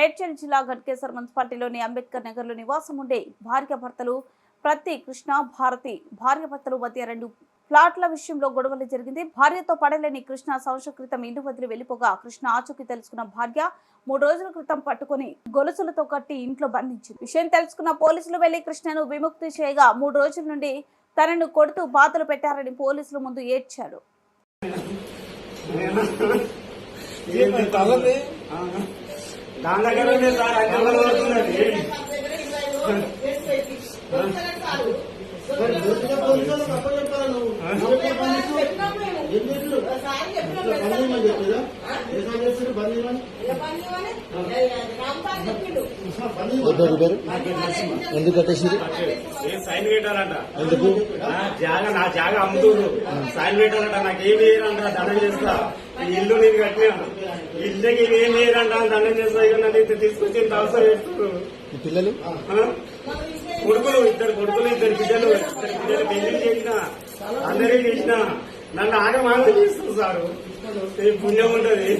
మేడ్చల్ జిల్లా గట్కేసర్ మున్సిపాలిటీలోని అంబేద్కర్ నగర్ లో నివాసం ఉండే భార్యాభర్తలు ప్రతి కృష్ణ భారతి భార్యాభర్తలు మధ్య 2 ఫ్లాట్ల విషయంలో గొడవలు జరిగింది. భార్యతో పడలేని కృష్ణ సంవత్సరం క్రితం ఇల్లు వదిలి వెళ్లిపోగా కృష్ణ ఆచూకీ తెలుసుకున్న భార్య 3 రోజుల క్రితం పట్టుకుని గొలుసులతో కట్టి ఇంట్లో బంధించింది. విషయం తెలుసుకున్న పోలీసులు వెళ్లి కృష్ణను విముక్తి చేయగా 3 రోజుల నుండి తనను కొడుతూ బాధలు పెట్టారని పోలీసుల ముందు ఏడ్చాడు. ఎందుకు కట్టేసి సైన్ పెట్టాలంట. ఎందుకు నా జాగా అమ్ముతున్నారు, సైన్ పెట్టాలంట. నాకేం వేయరంట, దండం చేస్తా. ఇల్లు నేను కట్టినా, ఇల్లుకి ఏం వేయరంట, దండం చేస్తా. ఇక నన్ను తీసుకొచ్చి ఇంత అవసరం పెడుతున్నారు. పిల్లలు కొడుకులు, 2 కొడుకులు, 2 బిడ్డలు, పెళ్లి చేసిన అందరికీ చేసిన నన్ను ఆగమాగం చేస్తుంది సార్. పుణ్యం ఉంటది.